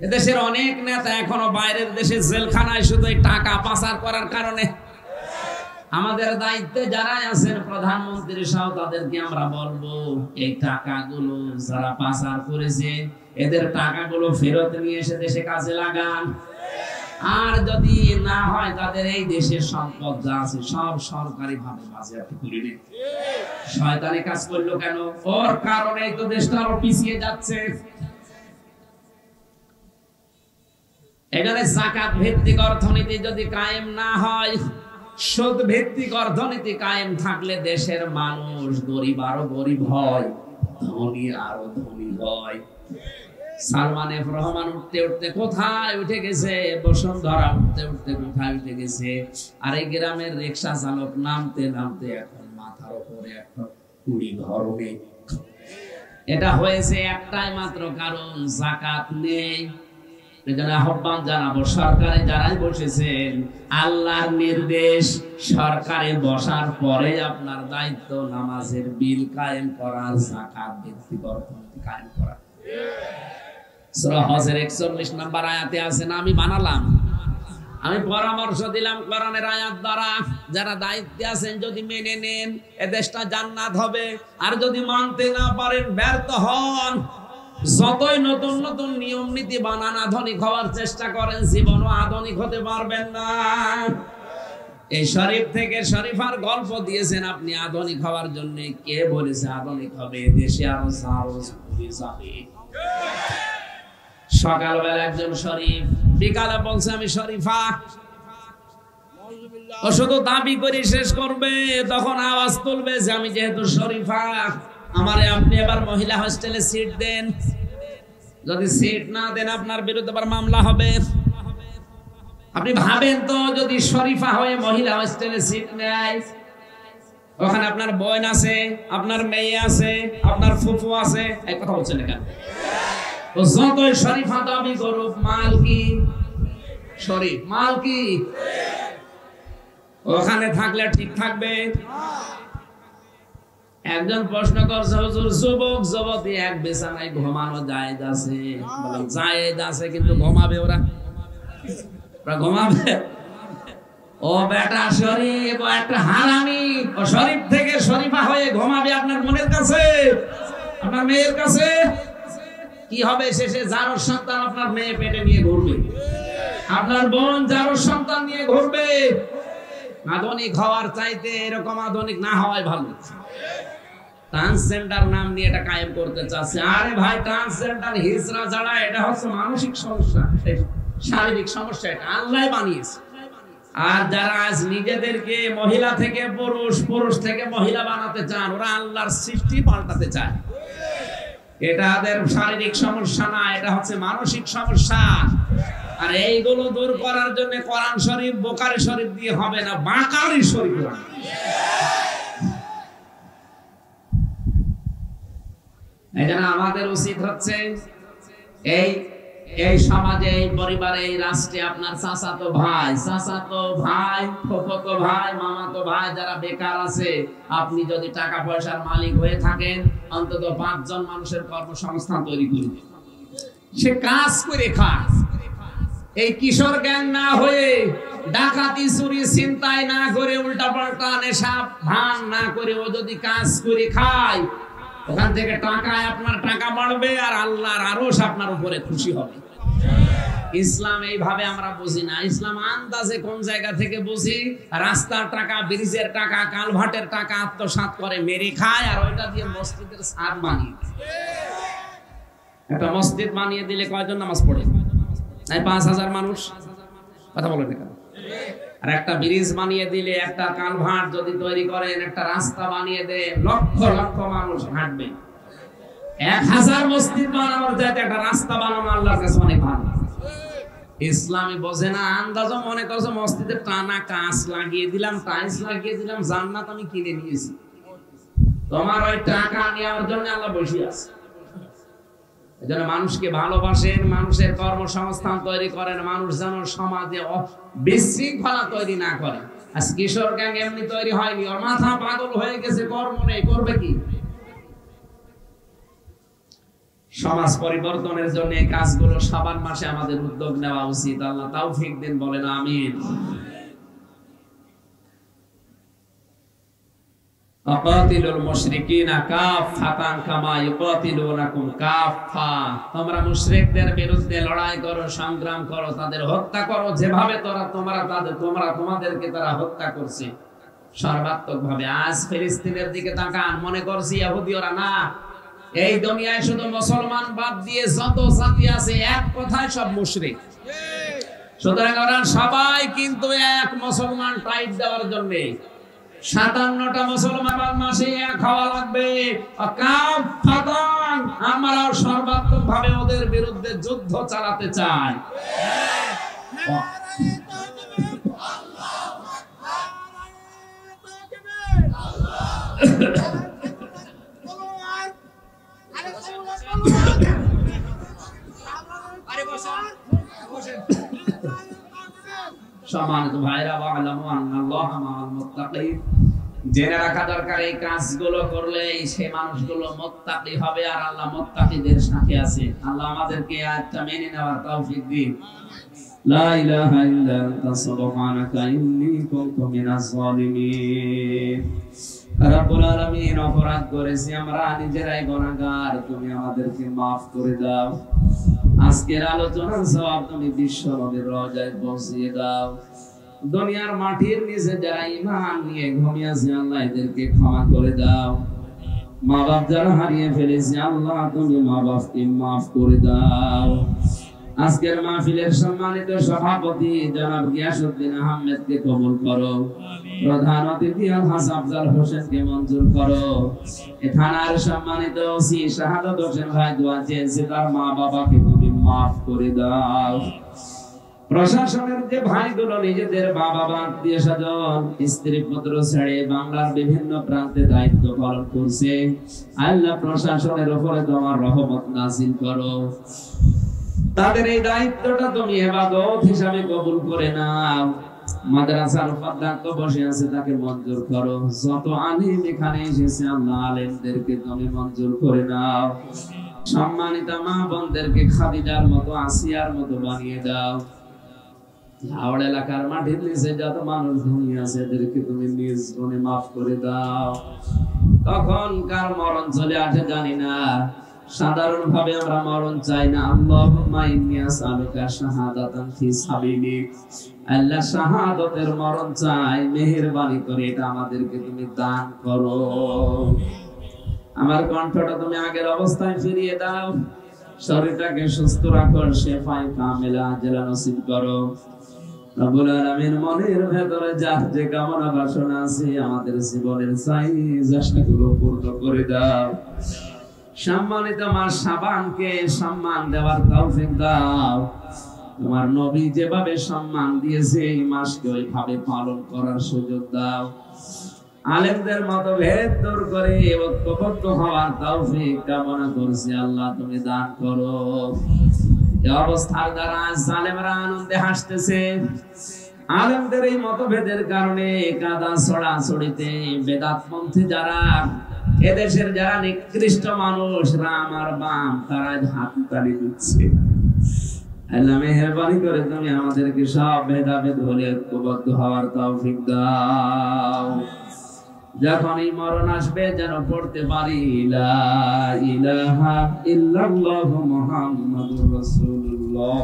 এদেশের অনেক নেতা এখনো বাইরের দেশে জেলখানায় শুধু টাকা পাচার করার কারণে। আমাদের দায়িত্বে যারা আছেন, প্রধানমন্ত্রী সহ, তাদেরকে আমরা বলবো এই টাকাগুলো যারা পাচার করেছে এদের টাকাগুলো ফেরত নিয়ে এসে দেশে কাজে লাগান। আর যদি না হয় তাদের এই দেশের সম্পদ যা আছে সব সরকারি ভাবে বাজেয়াপ্ত করে দিন। শয়তানি কাজ করলো কেন? ওর কারণেই তো দেশটা আরো পিছিয়ে যাচ্ছে। এখানে যাকাত ভিত্তিক অর্থনীতি যদি কায়েম না হয়, সুদ ভিত্তিক অর্থনীতি কায়েম থাকলে দেশের মানুষ গরিব আরো গরিব হয়, ধনী আরো ধনী হয়। সালমান এফ রহমান উঠতে উঠতে কোথায় উঠে গেছে, বসুন্ধরা উঠতে উঠতে কোথায় উঠে গেছে, আর এই গ্রামের রিকশা চালক নামতে নামতে এখন মাথার উপরে একটা কুড়ি ঘর নেই। এটা হয়েছে একটাই মাত্র কারণ, যাকাত নেই। এজন্য আহ্বান জানাবো, সরকারে যারাই বসেছেন, আল্লাহর নির্দেশ, সরকারে বসার পরে আপনার দায়িত্ব নামাজের বিল কায়েম করা, যাকাত ভিত্তিক অর্থনীতি কায়েম করা। সূরা হজের 41 নম্বর আয়াতে আছে না, আমি বানালাম, আমি পরামর্শ দিলাম কোরআনের আয়াত দ্বারা, যারা দায়িত্বে আছেন যদি মেনে নেন এ দেশটা জান্নাত হবে, আর যদি মানতে না পারেন, ব্যর্থ হন, যতই নতুন নতুন নিয়ম নীতি বানান, আধুনিক হওয়ার চেষ্টা করেন, জীবনও আধুনিক হতে পারবেন না। এই শরীফ থেকে শরীফার গল্প দিয়েছেন আপনি আধুনিক হওয়ার জন্য। কে বলেছে আধুনিক হবে? দেশে আরো যাবে। সকালবেলা একজন শরীফ, বিকালে বলছে আমি শরীফা, ও শুধু দাবি করে শেষ করবে, তখন আওয়াজ তুলবে যে আমি যেহেতু শরীফা, আমারে আপনি এবার মহিলা হোস্টেলে সিট দেন। যদি সিট না দেন আপনার বিরুদ্ধে আবার মামলা হবে। আপনি ভাবেন তো, যদি শরীফা হয়ে মহিলা হোস্টেলে সিট নেয়, ওখানে আপনার বোন আছে, আপনার মেয়ে আছে, আপনার ফুফু আছে, এই কথা বলছেন কেন? তো যতই শরীফা দাবি করুক, মাল কি শরীফ, মাল কি ওখানে থাকলে ঠিক থাকবে? একজন প্রশ্ন করছে, হুজুর যুবক যুবতী এক বিছানায় ঘুমানো জায়েজ আছে? বলেন জায়েজ আছে, কিন্তু ঘুমাবে ওরা ঘুমাবে? ও বেটা শরীফ, ও একটা হারামি, ও শরীফ থেকে শরীফা হয়ে ঘুমাবে আপনার বোনের কাছে, আপনার মেয়ের কাছে। কি হবে শেষে? যার সন্তান আপনার মেয়ে পেটে নিয়ে ঘুরবে, আপনার বোন যার সন্তান নিয়ে ঘুরবে। আধুনিক হওয়ার চাইতে এরকম আধুনিক না হওয়াই ভালো। ট্রান্সজেন্ডার নাম নিয়ে এটা কায়েম করতে চাচ্ছে। আরে ভাই, ট্রান্সজেন্ডার হিজড়া যারা, এটা হচ্ছে মানসিক সমস্যা, শারীরিক সমস্যা, এটা আল্লাহ বানিয়েছে। আর যারা আজ নিজেদেরকে মহিলা থেকে পুরুষ, পুরুষ থেকে মহিলা বানাতে চান, ওরা আল্লাহর সৃষ্টি পাল্টাতে চায়। এটা তাদের শারীরিক সমস্যা না, এটা হচ্ছে মানসিক সমস্যা। আর এইগুলো দূর করার জন্য কোরআন শরীফ, বুখারী শরীফ দিয়ে হবে না, বাকারি শরীফ লাগবে। এজন্য আমাদের উচিত হচ্ছে এই সমাজে, এই পরিবারে, এই রাষ্ট্রে আপনার চাচাতো ভাই, ফুফাতো ভাই, মামাতো ভাই যারা বেকার আছে, আপনি যদি টাকা পয়সার মালিক হয়ে থাকেন, অন্তত 5 জন মানুষের কর্মসংস্থান তৈরি করুন। সে কাজ করে খায়, এই কিশোর গ্যাং না হয়ে, ডাকাতি চুরি ছিনতাই না করে, উল্টাপাল্টা নেশা ভান না করে, ও যদি কাজ করে খায়, ওখান থেকে টাকায় আপনার টাকা বাড়বে, আর আল্লাহর আরশ আপনার উপরে খুশি হবে। ইসলাম এইভাবে আমরা বুঝি না। ইসলাম আন্দাজে কোন জায়গা থেকে বুঝি, রাস্তার টাকা, ব্রিজের টাকা, কালভার্টের টাকা আত্মসাৎ করে মেরে খায়, আর ওইটা দিয়ে মসজিদের ছাদ বানিয়ে দেয়। একটা মসজিদ বানিয়ে দিলে কয়জন নামাজ পড়ে? 5,000 মানুষ। কথা বলেন কেন? আর একটা ব্রিজ বানিয়ে দিলে, একটা কালভার্ট যদি তৈরি করেন, একটা রাস্তা বানিয়ে দেন, লক্ষ লক্ষ মানুষ হাঁটবে। 1000 মসজিদ বানানোর চাইতে একটা রাস্তা বানানো আল্লাহর কাছে অনেক ভালো। ইসলামী বোঝে না, আন্দাজও মনে করছে মসজিদে টানা কাঁচ লাগিয়ে দিলাম, টাইলস লাগিয়ে দিলাম, জান্নাত আমি কিনে নিয়েছি। তোমার ওই টাকা নেওয়ার জন্য আল্লাহ বসে আছে। এজন্য মানুষকে ভালোবাসেন, মানুষের কর্মসংস্থান তৈরি করেন, মানুষ যেন সমাজে বিশৃঙ্খলা তৈরি না করে। আজ কিশোর গ্যাং এমনি তৈরি হয়নি, ওর মাথা পাগল হয়ে গেছে, কর্ম নেই, করবে কি? সমাজ পরিবর্তনের জন্য এই কাজগুলো শাবান মাসে আমাদের উদ্যোগ নেওয়া উচিত। আল্লাহ তাওফিক দিন, বলেন আমিন। আকাতিলুল মুশরিকিনা কাফাতান কামা ইউকাতিলুনাকুম কাফা। তোমরা মুশরিকদের বিরুদ্ধে লড়াই করো, সংগ্রাম করো, তাদের হত্যা করো, যেভাবে তোমরা তোমাদেরকে তারা হত্যা করছে, সর্বাত্মকভাবে। আজ ফিলিস্তিনের দিকে তাকান, মনে করছি ইহুদি ওরা না, এই দুনিয়ায় শুধু মুসলমান বাদ দিয়ে যত জাতি আছে, এক কথায় সব মুশরিক। সুতরাং ওরা সবাই কিন্তু এক মুসলমান টাইট দেওয়ার জন্য 57টা মুসলমান মাসে এক হওয়া লাগবে। আমরা সর্বাত্মক ভাবে ওদের বিরুদ্ধে যুদ্ধ চালাতে চাই। সম্মানিত ভাইরা, ওয়া'লামু আন্নাল্লাহা মা'আল মুত্তাকিন, জেনে রাখা দরকার এই কাজগুলো করলে সেই মানুষগুলো মুত্তাকি হবে, আর আল্লাহ মুত্তাকিদের সাথে আছে। আল্লাহ আমাদেরকে আয়াতটা মেনে নেওয়ার তৌফিক দিন। লা ইলাহা ইল্লা আনতা সুবহানাকা ইন্নী কুনতু মিনাজ জালিমিন। রব্বুল আলামিন, অপরাধ করেছি আমরা, নিজেরাই গুনাহগার, তুমি আমাদেরকে maaf করে দাও। আজকের আলোচনার সওয়াব তুমি বিশ্ব নবীর রওজায় পৌঁছিয়ে দাও। দুনিয়ার মাটির নিচে যারা ঈমান নিয়ে ঘুমিয়ে আছে, আল্লাহ এদেরকে ক্ষমা করে দাও। মা বাপ যারা হারিয়ে ফেলেছে, আল্লাহ তুমি মা বাপকে maaf করে দাও। আজকের মাহফিলের সম্মানিত সভাপতি জনাব গিয়াসউদ্দিন আহমেদকে কবুল করো। প্রধান অতিথি আলহাজ আফজাল হোসেনকে মঞ্জুর করো। এই থানার সম্মানিত ওসি শাহাদাত হোসেন ভাই দোয়া চেয়েছে, তার মা বাবাকে তুমি maaf করে দাও। প্রশাসনের যে ভাইগুলো নিজেদের বাবা আত্মীয় স্বজন স্ত্রী পুত্র ছেড়ে বাংলার বিভিন্ন প্রান্তে দায়িত্ব পালন করছে, আল্লাহ প্রশাসনের উপরে তোমার রহমত নাযিল করো। তাদের এই দায়িত্বটা তুমি ইবাদত হিসাবে কবুল করে নাও। মাদ্রাসার উপাধ্যক্ষ বসে আছে, তাকে মঞ্জুর করো। যত আলিম এখানে এসেছে, আল্লাহ আলেমদেরকে তুমি মঞ্জুর করে নাও। সম্মানিত মা বোনদেরকে খাদিজার মতো, আসিয়ার মতো বানিয়ে দাও। হাওড় এলাকার মাটির নিচে যত মানুষ ঘুমিয়ে আছে, এদেরকে তুমি নিজ গুণে maaf করে দাও। কখন কার মরণ চলে আসে জানি না, সাধারণ ভাবে আমরা মরণ চাই না। আল্লাহুম্মা ইন্নী আসআলুকা শাহাদাতান ফি সাবিলিক, আল্লাহ শাহাদাতের মরণ চাই, মেহেরবানি করে এটা আমাদেরকে তুমি দান করো। আমার কণ্ঠটা তুমি আগের অবস্থায় ফিরিয়ে দাও, শরীরটাকে সুস্থ রাখো, শেফায়ে কামিলা আজলা নসিব করো। রব্বুল আলামিন, মনের ভেতরে যার যে কামনা বাসনা আছে, আমাদের জীবনের চাহিদাগুলো পূর্ণ করে দাও। সম্মানিত মাস শাবানকে সম্মান দেওয়ার তৌফিক দাও। তোমার নবী যেভাবে সম্মান দিয়েছে, এই মাসকে ওইভাবে পালন করার সুযোগ দাও। আলেমদের মতভেদ দূর করে ঐক্যবদ্ধ হওয়ার তৌফিক কামনা করছি, আল্লাহ তুমি দান করো। এই অবস্থার দ্বারা জালেমরা আনন্দে হাসতেছে। আলেমদের এই মতভেদের কারণে কাদা ছড়াছড়িতে বেদাতপন্থী যারা, এদেশের যারা নিকৃষ্ট মানুষ, রাম আর বাম, তারা হাততালি দিচ্ছে। আল্লাহ মেহেরবানি করে তুমি আমাদেরকে সব ভেদাভেদ ভুলে ঐক্যবদ্ধ হওয়ার তৌফিক দাও। যখনই মরণ আসবে যেন পড়তে পারি লা ইলাহা ইল্লাল্লাহু মুহাম্মাদুর রাসূলুল্লাহ।